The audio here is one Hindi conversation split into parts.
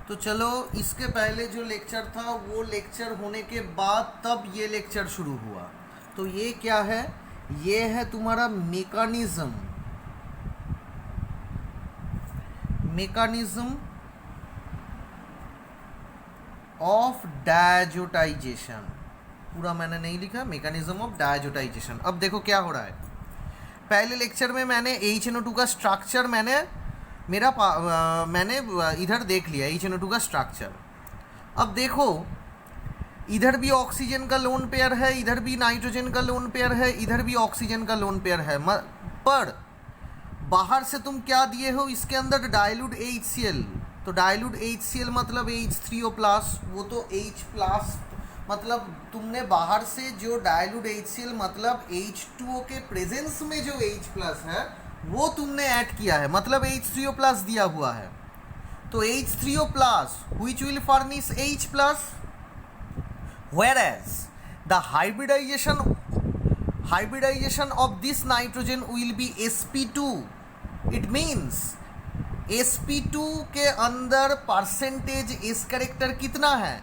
तो चलो, इसके पहले जो लेक्चर था वो लेक्चर होने के बाद तब ये लेक्चर शुरू हुआ। तो ये क्या है? ये है तुम्हारा मेकानिज्म ऑफ डायजोटाइजेशन। पूरा मैंने नहीं लिखा, मेकानिज्म ऑफ डायजोटाइजेशन। अब देखो क्या हो रहा है। पहले लेक्चर में मैंने HNO2 का स्ट्रक्चर मैंने इधर देख लिया, HNO2 का स्ट्रक्चर। अब देखो, इधर भी ऑक्सीजन का लोन पेयर है, इधर भी नाइट्रोजन का लोन पेयर है, इधर भी ऑक्सीजन का लोन पेयर है। पर बाहर से तुम क्या दिए हो? इसके अंदर डाइल्यूट HCl। तो डाइल्यूट HCl मतलब H3O+, वो तो H+, मतलब तुमने बाहर से जो डाइल्यूट HCl मतलब H2O के प्रेजेंस में जो H+ है वो तुमने ऐड किया है, मतलब H3O+ दिया हुआ है। तो H3O+, which will furnish H+, whereas the hybridization of this nitrogen will be sp2। it means sp2 के अंदर परसेंटेज S कैरेक्टर कितना है?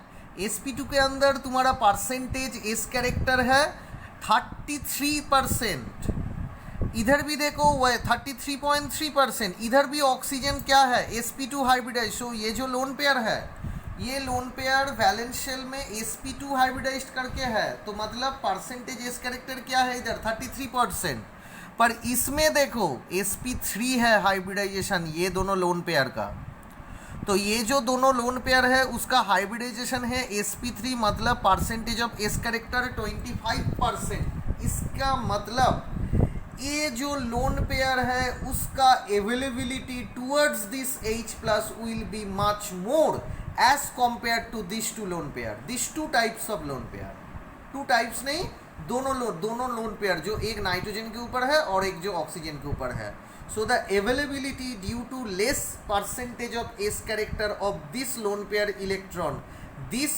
sp2 के अंदर तुम्हारा परसेंटेज S कैरेक्टर है 33%। इधर भी देखो वह 33.3%। इधर भी ऑक्सीजन क्या है? sp2 hybridise. सो ये जो लोन पेयर है, ये लोन पेयर वैलेंस शेल में sp2 हाइब्रिडाइज्ड करके है, तो मतलब परसेंटेज S कैरेक्टर क्या है इधर? 33%। पर इसमें देखो sp3 है हाइब्रिडाइजेशन, ये दोनों लोन पेयर का। तो ये जो दोनों लोन पेयर है उसका हाइब्रिडाइजेशन है sp3, मतलब परसेंटेज ऑफ S कैरेक्टर 25%। इसका मतलब ये जो लोन पेयर है उसका availability towards this H+ will be much more as compare to this two lone pair, this two types of lone pair. Two types नहीं, दोनों लोन पेयर, जो एक नाइट्रोजन के ऊपर है और एक जो ऑक्सीजन के ऊपर है। So the availability due to less percentage of S character of this lone pair electron, this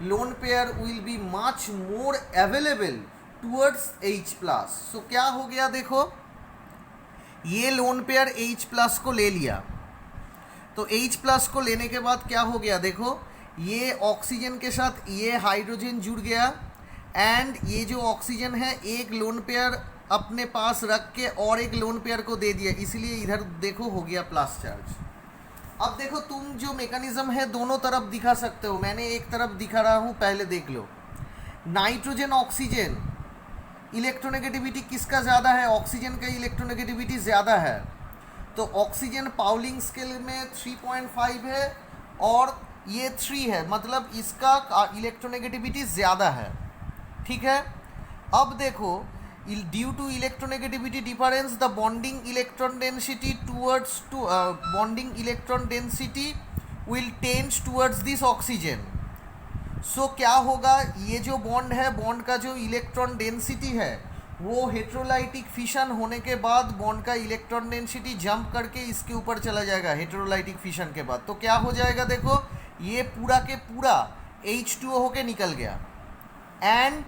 lone pair will be much more available towards H+। सो क्या हो गया? देखो, ये लोन पेयर H+ को ले लिया, तो H+ को लेने के बाद क्या हो गया? देखो, ये ऑक्सीजन के साथ ये हाइड्रोजन जुड़ गया, एंड ये जो ऑक्सीजन है एक लोन पेयर अपने पास रख के और एक लोन पेयर को दे दिया, इसलिए इधर देखो हो गया प्लस चार्ज। अब देखो, तुम जो मैकेनिज्म है दोनों तरफ दिखा सकते हो, मैंने एक तरफ दिखा रहा हूँ, पहले देख लो। नाइट्रोजन ऑक्सीजन इलेक्ट्रोनेगेटिविटी किसका ज़्यादा है? ऑक्सीजन का इलेक्ट्रोनेगेटिविटी ज़्यादा है। तो ऑक्सीजन पाउलिंग स्केल में 3.5 है और ये 3 है, मतलब इसका इलेक्ट्रोनेगेटिविटी ज़्यादा है। ठीक है। अब देखो, due to electronegativity difference the bonding electron density will tends towards this oxygen. So क्या होगा? ये जो बॉन्ड है, बॉन्ड का जो इलेक्ट्रॉन डेंसिटी है वो हेट्रोलाइटिक फिशन होने के बाद बॉन्ड का इलेक्ट्रॉन डेंसिटी जंप करके इसके ऊपर चला जाएगा हेट्रोलाइटिक फिशन के बाद। तो क्या हो जाएगा? देखो, ये पूरा के पूरा H2O होके निकल गया, एंड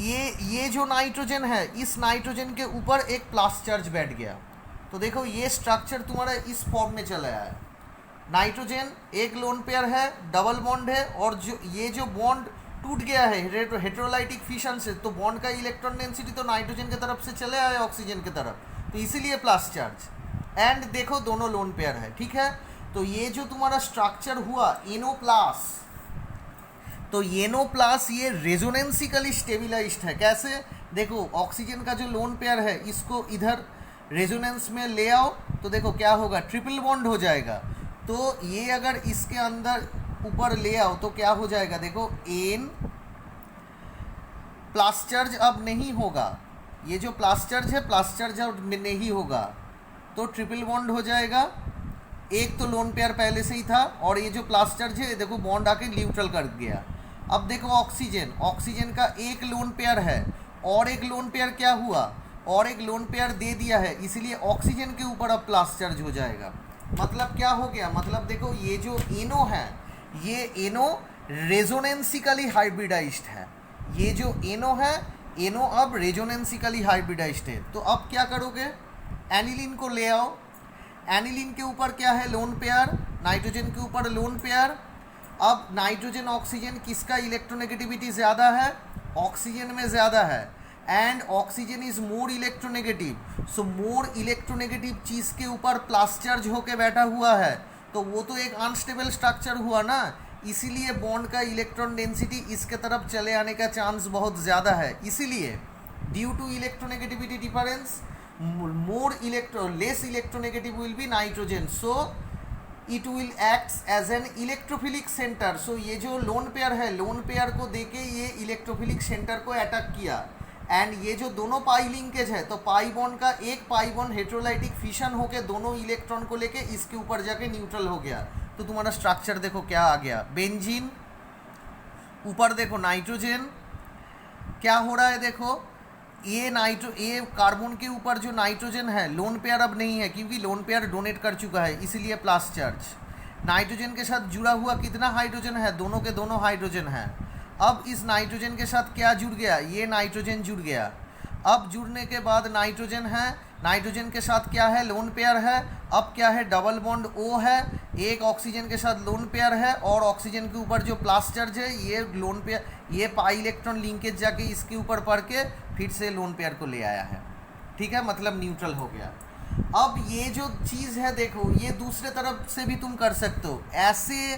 ये जो नाइट्रोजन है, इस नाइट्रोजन के ऊपर एक प्लस चार्ज बैठ गया। तो देखो, ये स्ट्रक्चर तुम्हारा इस फॉर्म में चला आया है। नाइट्रोजन एक लोन पेयर है, डबल बॉन्ड है, और ये जो बॉन्ड टूट गया है हेट्रोलाइटिक फिशन से, तो बॉन्ड का इलेक्ट्रॉन डेंसिटी तो नाइट्रोजन की तरफ से चले आया ऑक्सीजन की तरफ, तो इसीलिए प्लस चार्ज। एंड देखो, दोनों लोन पेयर है। ठीक है। तो ये जो तुम्हारा स्ट्रक्चर हुआ NO+, तो NO+, ये रेजोनेंसिकली स्टेबिलाइज्ड है। कैसे? देखो, ऑक्सीजन का जो लोन पेयर है इसको इधर रेजोनेंस में ले आओ, तो देखो क्या होगा? ट्रिपल बॉन्ड हो जाएगा। तो ये अगर इसके अंदर ऊपर ले आओ तो क्या हो जाएगा? देखो, N प्लस चार्ज अब नहीं होगा, ये जो प्लस चार्ज है प्लस चार्ज अब नहीं होगा, तो ट्रिपल बॉन्ड हो जाएगा। एक तो लोन पेयर पहले से ही था, और ये जो प्लस चार्ज है देखो बॉन्ड आके न्यूट्रल कर गया। अब देखो, ऑक्सीजन का एक लोन पेयर है, और एक लोन पेयर क्या हुआ? और एक लोन पेयर दे दिया है, इसलिए ऑक्सीजन के ऊपर अब प्लस चार्ज हो जाएगा। मतलब क्या हो गया? मतलब देखो, ये जो NO है, ये NO रेजोनेंसिकली हाइब्रिडाइज्ड है। ये जो NO है, NO अब रेजोनेंसिकली हाइब्रिडाइज्ड है। तो अब क्या करोगे? एनिलीन को ले आओ, एनिलीन के ऊपर क्या है? लोन पेयर, नाइट्रोजन के ऊपर लोन पेयर। अब नाइट्रोजन ऑक्सीजन किसका इलेक्ट्रोनेगेटिविटी ज़्यादा है? ऑक्सीजन में ज़्यादा है, and oxygen is more electronegative. So more electronegative चीज़ के ऊपर प्लस चार्ज होके बैठा हुआ है, तो वो तो एक अनस्टेबल स्ट्रक्चर हुआ ना, इसीलिए बॉन्ड का इलेक्ट्रॉन डेंसिटी इसके तरफ चले आने का चांस बहुत ज़्यादा है। इसीलिए due to electronegativity difference less electronegative will be nitrogen, so it will acts as an electrophilic centre. So ये जो लोन पेयर है, लोन पेयर को देके ये इलेक्ट्रोफिलिक सेंटर को अटैक किया, एंड ये जो दोनों पाई लिंकेज है, तो पाई बॉन्ड का एक पाई बॉन्ड हेट्रोलाइटिक फिशन होके दोनों इलेक्ट्रॉन को लेके इसके ऊपर जाके न्यूट्रल हो गया। तो तुम्हारा स्ट्रक्चर देखो क्या आ गया, बेंजीन, ऊपर देखो नाइट्रोजन, क्या हो रहा है देखो, ये कार्बन के ऊपर जो नाइट्रोजन है, लोन पेयर अब नहीं है क्योंकि लोन पेयर डोनेट कर चुका है, इसीलिए प्लस चार्ज। नाइट्रोजन के साथ जुड़ा हुआ कितना हाइड्रोजन है? दोनों के दोनों हाइड्रोजन है। अब इस नाइट्रोजन के साथ क्या जुड़ गया? ये नाइट्रोजन जुड़ गया। अब जुड़ने के बाद नाइट्रोजन है, नाइट्रोजन के साथ क्या है? लोन पेयर है। अब क्या है? डबल बॉन्ड ओ है, एक ऑक्सीजन के साथ लोन पेयर है, और ऑक्सीजन के ऊपर जो प्लस चार्ज है ये लोन पेयर, ये पाई इलेक्ट्रॉन लिंकेज जाके इसके ऊपर पड़ के फिर से लोन पेयर को ले आया है। ठीक है, मतलब न्यूट्रल हो गया। अब ये जो चीज़ है देखो, ये दूसरे तरफ से भी तुम कर सकते हो ऐसे।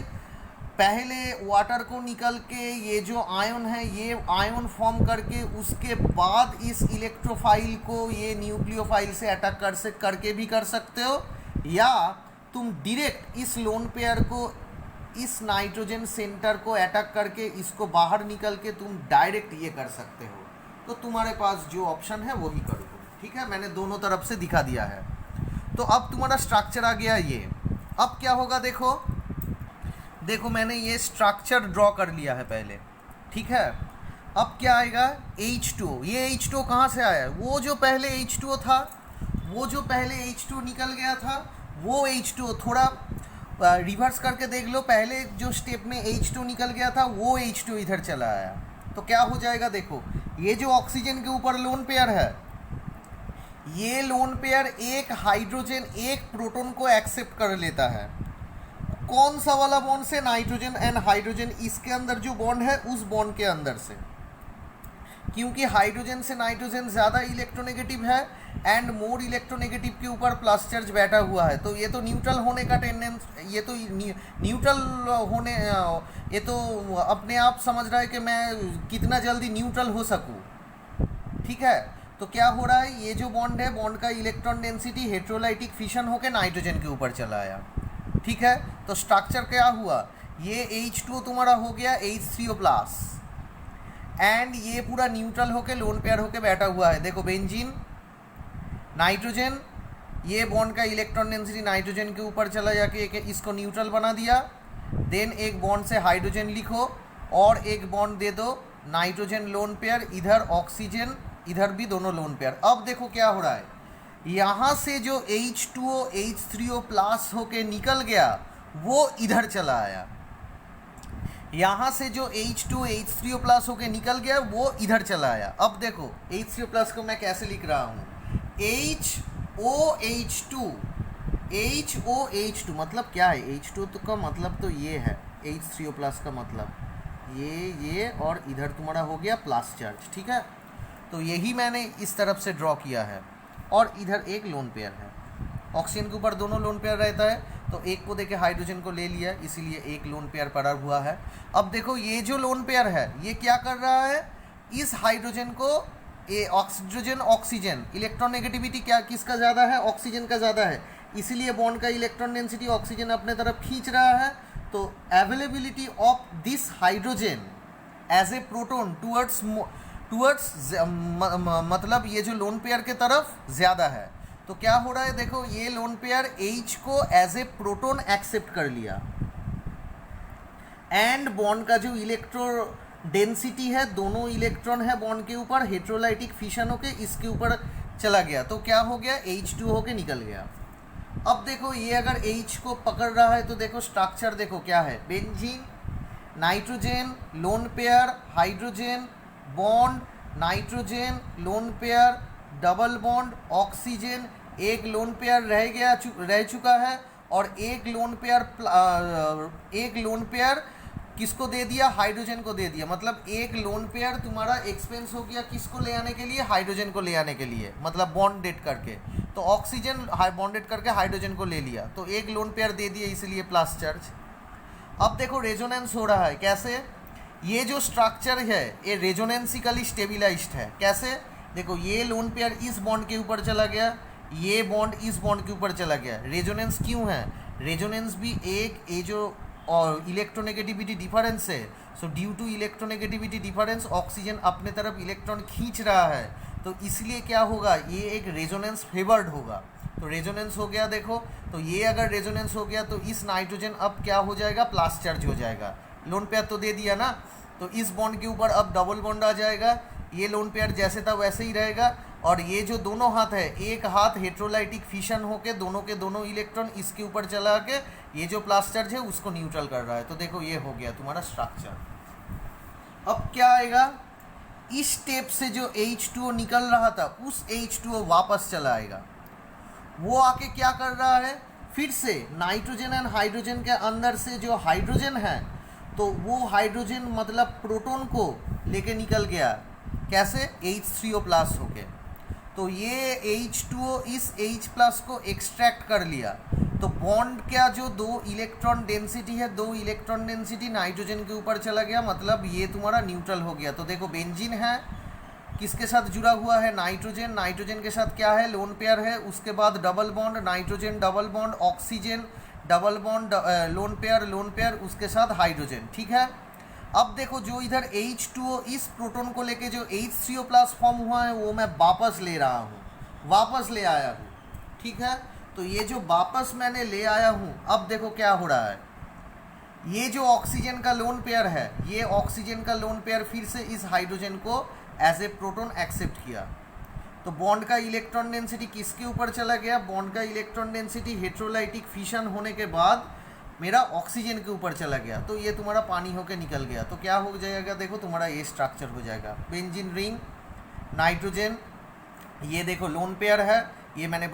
पहले वाटर को निकल के ये जो आयन है, ये आयन फॉर्म करके उसके बाद इस इलेक्ट्रोफाइल को ये न्यूक्लियोफाइल से अटैक करके भी कर सकते हो, या तुम डायरेक्ट इस लोन पेयर को, इस नाइट्रोजन सेंटर को अटैक करके इसको बाहर निकल के तुम डायरेक्ट ये कर सकते हो। तो तुम्हारे पास जो ऑप्शन है वही करो। ठीक है, मैंने दोनों तरफ से दिखा दिया है। तो अब तुम्हारा स्ट्रक्चर आ गया ये। अब क्या होगा देखो मैंने ये स्ट्रक्चर ड्रॉ कर लिया है पहले। ठीक है, अब क्या आएगा? H2O। ये H2O कहाँ से आया? वो जो पहले H2O था, वो जो पहले H2O निकल गया था, वो H2O थोड़ा रिवर्स करके देख लो। पहले जो स्टेप में H2O निकल गया था, वो H2O इधर चला आया। तो क्या हो जाएगा देखो, ये जो ऑक्सीजन के ऊपर लोन पेयर है, ये लोन पेयर एक हाइड्रोजन एक प्रोटॉन को एक्सेप्ट कर लेता है। कौन सा वाला बॉन्ड से? नाइट्रोजन एंड हाइड्रोजन, इसके अंदर जो बॉन्ड है उस बॉन्ड के अंदर से, क्योंकि हाइड्रोजन से नाइट्रोजन ज़्यादा इलेक्ट्रोनेगेटिव है एंड मोर इलेक्ट्रोनेगेटिव के ऊपर प्लस चार्ज बैठा हुआ है। तो ये तो न्यूट्रल होने का ये तो न्यूट्रल होने, ये तो अपने आप समझ रहा है कि मैं कितना जल्दी न्यूट्रल हो सकूँ। ठीक है, तो क्या हो रहा है, ये जो बॉन्ड है, बॉन्ड का इलेक्ट्रॉन डेंसिटी हेट्रोलाइटिक फिशन होकर नाइट्रोजन के ऊपर चला आया। ठीक है, तो स्ट्रक्चर क्या हुआ, ये H2O तुम्हारा हो गया H3O+, एंड ये पूरा न्यूट्रल होके लोन पेयर होके बैठा हुआ है। देखो बेंजीन, नाइट्रोजन, ये बॉन्ड का इलेक्ट्रॉन डेंसिटी नाइट्रोजन के ऊपर चला जाके इसको न्यूट्रल बना दिया। देन एक बॉन्ड से हाइड्रोजन लिखो और एक बॉन्ड दे दो नाइट्रोजन लोन पेयर, इधर ऑक्सीजन, इधर भी दोनों लोन पेयर। अब देखो क्या हो रहा है, यहाँ से जो H2O H3O+ होके निकल गया वो इधर चला आया। यहाँ से जो H2O H3O+ होके निकल गया वो इधर चला आया। अब देखो H3O+ को मैं कैसे लिख रहा हूँ, HOH2 मतलब क्या है? H2 तो का मतलब तो ये है, H3O+ का मतलब ये और इधर तुम्हारा हो गया प्लस चार्ज। ठीक है, तो यही मैंने इस तरफ से ड्रॉ किया है, और इधर एक लोन पेयर है। ऑक्सीजन के ऊपर दोनों लोन पेयर रहता है, तो एक को देके हाइड्रोजन को ले लिया, इसीलिए एक लोन पेयर पड़ा हुआ है। अब देखो ये जो लोन पेयर है ये क्या कर रहा है, इस हाइड्रोजन को, ये हाइड्रोजन ऑक्सीजन, इलेक्ट्रॉन नेगेटिविटी क्या किसका ज़्यादा है? ऑक्सीजन का ज़्यादा है, इसीलिए बॉन्ड का इलेक्ट्रॉन डेंसिटी ऑक्सीजन अपने तरफ खींच रहा है। तो availability of this hydrogen as a proton towards मतलब ये जो लोन पेयर के तरफ ज़्यादा है। तो क्या हो रहा है देखो, ये लोन पेयर H को एज ए प्रोटोन एक्सेप्ट कर लिया, एंड बॉन्ड का जो इलेक्ट्रो डेंसिटी है, दोनों इलेक्ट्रॉन है बॉन्ड के ऊपर, हेट्रोलाइटिक फिशन होके इसके ऊपर चला गया। तो क्या हो गया, H2 होके निकल गया। अब देखो ये अगर H को पकड़ रहा है तो देखो स्ट्रक्चर देखो क्या है, benzene, nitrogen, lone pair, hydrogen, bond, nitrogen, lone pair, double bond, oxygen, एक लोन पेयर रह चुका है, और एक लोन पेयर किसको दे दिया, हाइड्रोजन को दे दिया, मतलब एक लोन पेयर तुम्हारा एक्सपेंस हो गया किसको ले आने के लिए, हाइड्रोजन को ले आने के लिए, मतलब बॉन्डेड करके, तो ऑक्सीजन बॉन्डेड करके हाइड्रोजन को ले लिया, तो एक लोन पेयर दे दिया, इसलिए प्लस चार्ज। अब देखो रेजोनेंस हो रहा है, कैसे, ये जो स्ट्रक्चर है ये रेजोनेंसिकली स्टेबिलाइज्ड है, कैसे, देखो ये लोन पेयर इस बॉन्ड के ऊपर चला गया, ये बॉन्ड इस बॉन्ड के ऊपर चला गया, रेजोनेंस क्यों है, रेजोनेंस भी एक ये जो और इलेक्ट्रोनेगेटिविटी डिफरेंस है, so due to electronegativity difference oxygen अपने तरफ इलेक्ट्रॉन खींच रहा है, तो इसलिए क्या होगा, ये एक रेजोनेंस फेवर्ड होगा, तो रेजोनेंस हो गया, देखो, तो ये अगर रेजोनेंस हो गया तो इस नाइट्रोजन अब क्या हो जाएगा, प्लस चार्ज हो जाएगा, लोन पेयर तो दे दिया ना, तो इस बॉन्ड के ऊपर अब डबल बॉन्ड आ जाएगा, ये लोन पेयर जैसे था वैसे ही रहेगा, और ये जो दोनों हाथ है, एक हाथ हेट्रोलाइटिक फिशन होके दोनों के दोनों इलेक्ट्रॉन इसके ऊपर चला के ये जो प्लस चार्ज है उसको न्यूट्रल कर रहा है, तो देखो ये हो गया तुम्हारा स्ट्रक्चर। अब क्या आएगा, इस स्टेप से जो H2O निकल रहा था उस H2O वापस चला आएगा, वो आके क्या कर रहा है, फिर से नाइट्रोजन एंड हाइड्रोजन के अंदर से जो हाइड्रोजन है, तो वो हाइड्रोजन मतलब प्रोटॉन को लेके निकल गया, कैसे, H3O प्लस होके, तो ये H2O इस H प्लस को एक्सट्रैक्ट कर लिया, तो बॉन्ड का जो दो इलेक्ट्रॉन डेंसिटी है, दो इलेक्ट्रॉन डेंसिटी नाइट्रोजन के ऊपर चला गया, मतलब ये तुम्हारा न्यूट्रल हो गया, तो देखो बेंजीन है किसके साथ जुड़ा हुआ है, नाइट्रोजन, नाइट्रोजन के साथ क्या है, लोन पेयर है, उसके बाद double bond, nitrogen double bond, oxygen double bond, lone pair, उसके साथ हाइड्रोजन, ठीक है। अब देखो जो इधर H2O इस प्रोटॉन को लेके जो H3O प्लस फॉर्म हुआ है वो मैं वापस ले रहा हूँ, वापस ले आया हूँ, ठीक है, तो ये जो वापस मैंने ले आया हूँ, अब देखो क्या हो रहा है, ये जो ऑक्सीजन का लोन पेयर है, ये ऑक्सीजन का लोन पेयर फिर से इस हाइड्रोजन को एज ए प्रोटॉन एक्सेप्ट किया, तो बॉन्ड का इलेक्ट्रॉन डेंसिटी किसके ऊपर चला गया, बॉन्ड का इलेक्ट्रॉन डेंसिटी हेट्रोलाइटिक फिशन होने के बाद मेरा ऑक्सीजन के ऊपर चला गया, तो ये तुम्हारा पानी होके निकल गया, तो क्या हो जाएगा, देखो तुम्हारा ये स्ट्रक्चर हो जाएगा, बेंजीन रिंग, नाइट्रोजन, ये देखो लोन पेयर है, ये मैंने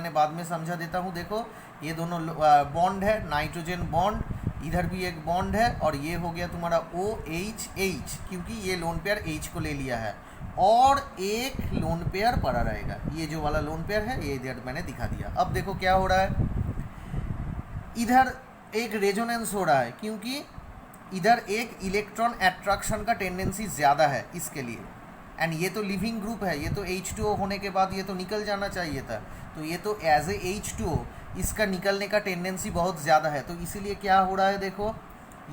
बाद में समझा देता हूँ, देखो ये दोनों बॉन्ड है, नाइट्रोजन बॉन्ड, इधर भी एक बॉन्ड है, और ये हो गया तुम्हारा OH, क्योंकि ये लोन पेयर H को ले लिया है, और एक लोन पेयर पड़ा रहेगा, ये जो वाला लोन पेयर है ये इधर मैंने दिखा दिया। अब देखो क्या हो रहा है, इधर एक रेजोनेंस हो रहा है, क्योंकि इधर एक इलेक्ट्रॉन अट्रैक्शन का टेंडेंसी ज़्यादा है इसके लिए, एंड ये तो लिविंग ग्रुप है, ये तो H2O होने के बाद ये तो निकल जाना चाहिए था, तो ये तो एज ए H2O इसका निकलने का टेंडेंसी बहुत ज़्यादा है, तो इसीलिए क्या हो रहा है, देखो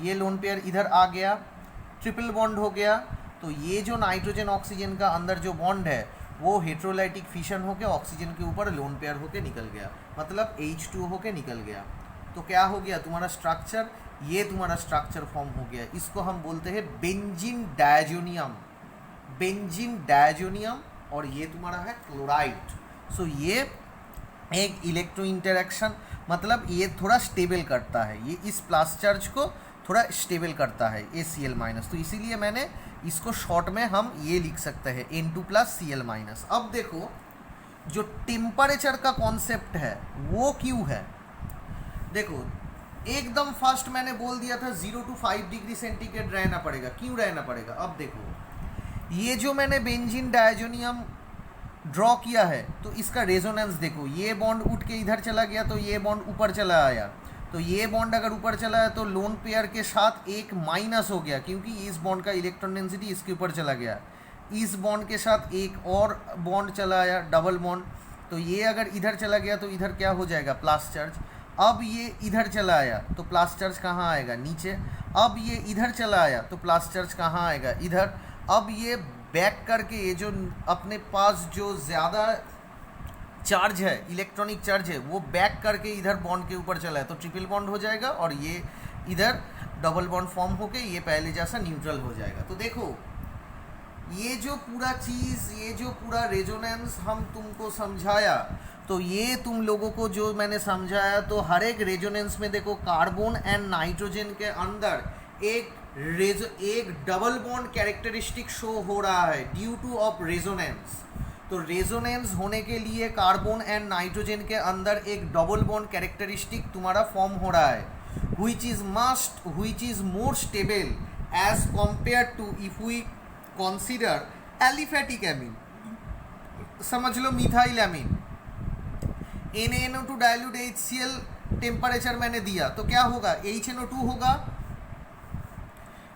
ये लोन पेयर इधर आ गया, ट्रिपल बॉन्ड हो गया, तो ये जो नाइट्रोजन ऑक्सीजन का अंदर जो बॉन्ड है वो हेट्रोलाइटिक फिशन होकर ऑक्सीजन के ऊपर लोन पेयर होके निकल गया, मतलब H2O होके निकल गया, तो क्या हो गया तुम्हारा स्ट्रक्चर, ये तुम्हारा स्ट्रक्चर फॉर्म हो गया, इसको हम बोलते हैं बेंजीन डायजोनियम, और ये तुम्हारा है क्लोराइड। सो ये एक इलेक्ट्रो इंटरेक्शन, मतलब ये थोड़ा स्टेबल करता है, ये इस प्लस चार्ज को थोड़ा स्टेबल करता है ACl-, तो इसीलिए मैंने इसको शॉर्ट में हम ये लिख सकते हैं N2+Cl-। अब देखो जो टेम्परेचर का कॉन्सेप्ट है वो क्यों है, देखो एकदम फर्स्ट मैंने बोल दिया था 0 to 5 डिग्री सेंटीग्रेड रहना पड़ेगा, क्यों रहना पड़ेगा, अब देखो ये जो मैंने बेंजीन डायजोनियम ड्रॉ किया है, तो इसका रेजोनेंस देखो, ये बॉन्ड उठ के इधर चला गया, तो ये बॉन्ड ऊपर चला आया, तो ये बॉन्ड अगर ऊपर चला है तो लोन पेयर के साथ एक माइनस हो गया, क्योंकि इस बॉन्ड का इलेक्ट्रॉन डेंसिटी इसके ऊपर चला गया, इस बॉन्ड के साथ एक और बॉन्ड चला आया डबल बॉन्ड, तो ये अगर इधर चला गया तो इधर क्या हो जाएगा, प्लस चार्ज, अब ये इधर चला आया तो प्लस चार्ज कहाँ आएगा, नीचे, अब ये इधर चला आया तो प्लस चार्ज कहाँ आएगा, इधर, अब ये बैक करके ये जो अपने पास जो ज़्यादा चार्ज है, इलेक्ट्रॉनिक चार्ज है, वो बैक करके इधर बॉन्ड के ऊपर चला है, तो ट्रिपल बॉन्ड हो जाएगा, और ये इधर डबल बॉन्ड फॉर्म होके ये पहले जैसा न्यूट्रल हो जाएगा। तो देखो ये जो पूरा चीज़, ये जो पूरा रेजोनेंस हम तुमको समझाया, तो ये तुम लोगों को जो मैंने समझाया, तो हर एक रेजोनेंस में देखो कार्बन एंड नाइट्रोजन के अंदर एक डबल बॉन्ड कैरेक्टरिस्टिक शो हो रहा है ड्यू टू ऑफ रेजोनेंस। तो रेजोनेंस होने के लिए कार्बन एंड नाइट्रोजन के अंदर एक डबल बॉन्ड कैरेक्टरिस्टिक तुम्हारा फॉर्म हो रहा है, which is more stable as compared to if we consider aliphatic amine, समझ लो methyl amine. NaNO2 dilute HCl temperature मैंने दिया तो क्या होगा, HNO2 होगा,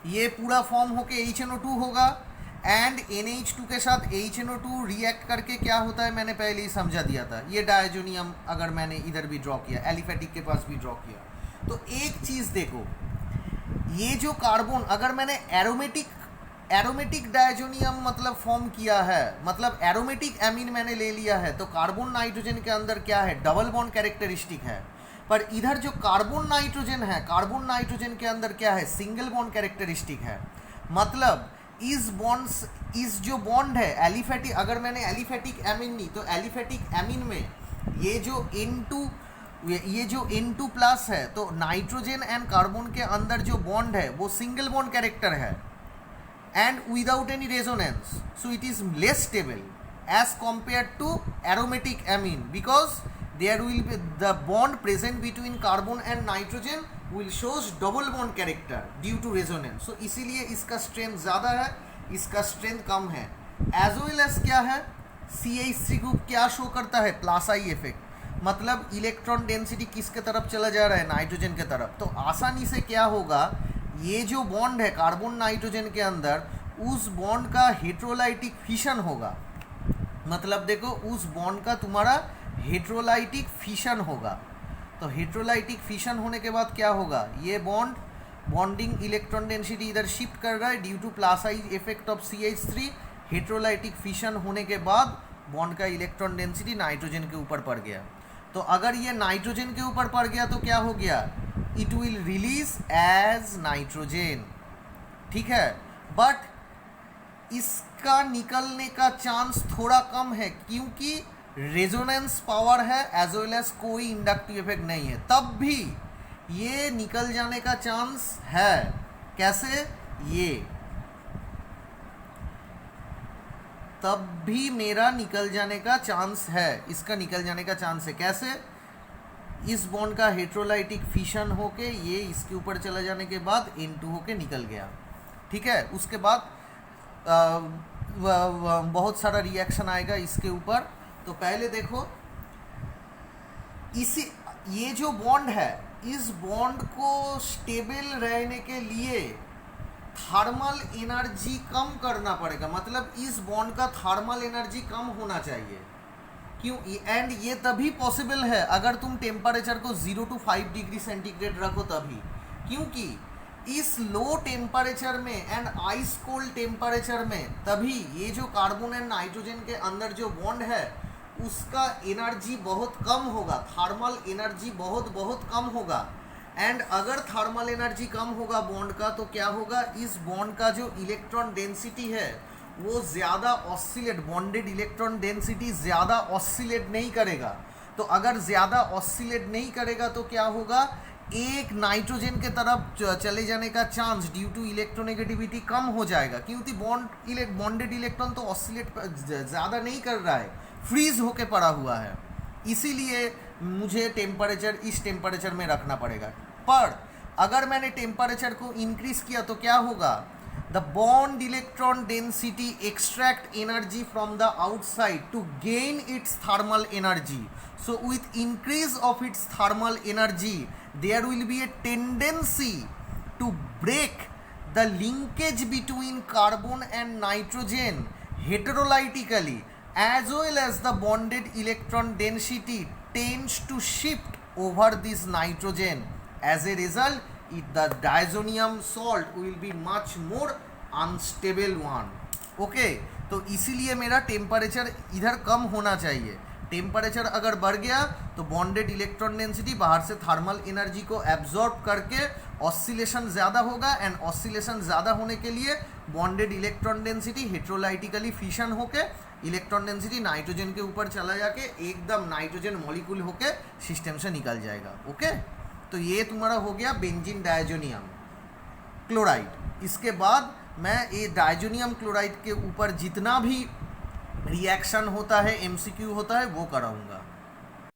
ये पूरा फॉर्म होके HNO2 होगा, एंड NH2 के साथ HNO2 रिएक्ट करके क्या होता है मैंने पहले ही समझा दिया था। ये डायजोनियम अगर मैंने इधर भी ड्रॉ किया, एलिफेटिक के पास भी ड्रॉ किया, तो एक चीज़ देखो, ये जो कार्बन अगर मैंने एरोमेटिक डायजोनियम मतलब फॉर्म किया है, मतलब एरोमेटिक एमीन मैंने ले लिया है, तो कार्बन नाइट्रोजन के अंदर क्या है, डबल बॉन्ड कैरेक्टरिस्टिक है। पर इधर जो कार्बन नाइट्रोजन है, कार्बन नाइट्रोजन के अंदर क्या है, सिंगल बॉन्ड कैरेक्टरिस्टिक है। मतलब इस जो बॉन्ड है एलिफेटिक, अगर मैंने एलिफेटिक एमीन ली तो एलिफेटिक एमीन में ये जो N2 प्लस है, तो नाइट्रोजन एंड कार्बन के अंदर जो बॉन्ड है वो सिंगल बॉन्ड कैरेक्टर है and without any resonance, so it is less stable as compare to aromatic amine, because there will be the bond present between carbon and nitrogen will shows double bond character due to resonance. So इसीलिए इसका स्ट्रेंथ ज़्यादा है, इसका स्ट्रेंथ कम है। एज वेल एज क्या है, CH3 ग्रुप क्या शो करता है, प्लस आई इफेक्ट, मतलब इलेक्ट्रॉन डेंसिटी किसके तरफ चला जा रहा है, नाइट्रोजन के तरफ। तो आसानी से क्या होगा, ये जो बॉन्ड है कार्बन नाइट्रोजन के अंदर, उस बॉन्ड का हेट्रोलाइटिक फिशन होगा। मतलब देखो, उस बॉन्ड का तुम्हारा हेट्रोलाइटिक फिशन होगा। तो हेट्रोलाइटिक फिशन होने के बाद क्या होगा, ये बॉन्डिंग इलेक्ट्रॉन डेंसिटी इधर शिफ्ट कर रहा है due two plus I effect of CH3। Heterolytic fission होने के बाद बॉन्ड का इलेक्ट्रॉन डेंसिटी नाइट्रोजन के ऊपर पड़ गया। तो अगर ये नाइट्रोजन के ऊपर पड़ गया तो क्या हो गया, it will release as nitrogen, ठीक है। बट इसका निकलने का चांस थोड़ा कम है क्योंकि रेजोनेंस पावर है एज वेल एज कोई इंडक्टिव इफेक्ट नहीं है, तब भी ये निकल जाने का चांस है। कैसे, ये तब भी मेरा निकल जाने का चांस है, इसका निकल जाने का चांस है। कैसे, इस बॉन्ड का हेट्रोलाइटिक फिशन होके ये इसके ऊपर चला जाने के बाद N2 होके निकल गया, ठीक है। उसके बाद बहुत सारा रिएक्शन आएगा इसके ऊपर। तो पहले देखो, ये जो बॉन्ड है, इस बॉन्ड को स्टेबल रहने के लिए थर्मल एनर्जी कम करना पड़ेगा, मतलब इस बॉन्ड का थर्मल एनर्जी कम होना चाहिए। क्यों, एंड ये तभी पॉसिबल है अगर तुम टेम्परेचर को 0 to 5 डिग्री सेंटीग्रेड रखो तभी, क्योंकि इस लो टेम्परेचर में एंड आइस कोल्ड टेम्परेचर में तभी ये जो कार्बन एंड नाइट्रोजन के अंदर जो बॉन्ड है उसका एनर्जी बहुत कम होगा, थर्मल एनर्जी बहुत कम होगा। एंड अगर थर्मल एनर्जी कम होगा बॉन्ड का तो क्या होगा, इस बॉन्ड का जो इलेक्ट्रॉन डेंसिटी है वो ज़्यादा ऑसिलेट, बॉन्डेड इलेक्ट्रॉन डेंसिटी ज़्यादा ऑसिलेट नहीं करेगा। तो अगर ज़्यादा ऑसिलेट नहीं करेगा तो क्या होगा, एक नाइट्रोजन के तरफ चले जाने का चांस ड्यू टू इलेक्ट्रोनेगेटिविटी कम हो जाएगा, क्योंकि बॉन्डेड इलेक्ट्रॉन तो ऑसिलेट ज़्यादा नहीं कर रहा है, फ्रीज होके पड़ा हुआ है। इसीलिए मुझे टेम्परेचर इस टेम्परेचर में रखना पड़ेगा। पर अगर मैंने टेम्परेचर को इंक्रीज किया तो क्या होगा, the bond electron density extract energy from the outside to gain its thermal energy. So with increase of its thermal energy there will be a tendency to break the linkage between carbon and nitrogen heterolytically, as well as the bonded electron density tends to shift over this nitrogen. As a result, the diazonium salt will be much more unstable one. Okay, तो इसीलिए मेरा टेम्परेचर इधर कम होना चाहिए। टेम्परेचर अगर बढ़ गया तो बॉन्डेड इलेक्ट्रॉन डेंसिटी बाहर से थर्मल एनर्जी को एब्जॉर्ब करके ऑसिलेशन ज़्यादा होगा, एंड ऑसिलेशन ज़्यादा होने के लिए बॉन्डेड इलेक्ट्रॉन डेंसिटी हेट्रोलाइटिकली फिशन होके इलेक्ट्रॉन डेंसिटी नाइट्रोजन के ऊपर चला जाके एकदम नाइट्रोजन मॉलिक्यूल होके सिस्टम से निकल जाएगा। ओके, तो ये तुम्हारा हो गया बेंजीन डायजोनियम क्लोराइड। इसके बाद मैं ये डायजोनियम क्लोराइड के ऊपर जितना भी रिएक्शन होता है, एमसीक्यू होता है, वो कराऊंगा।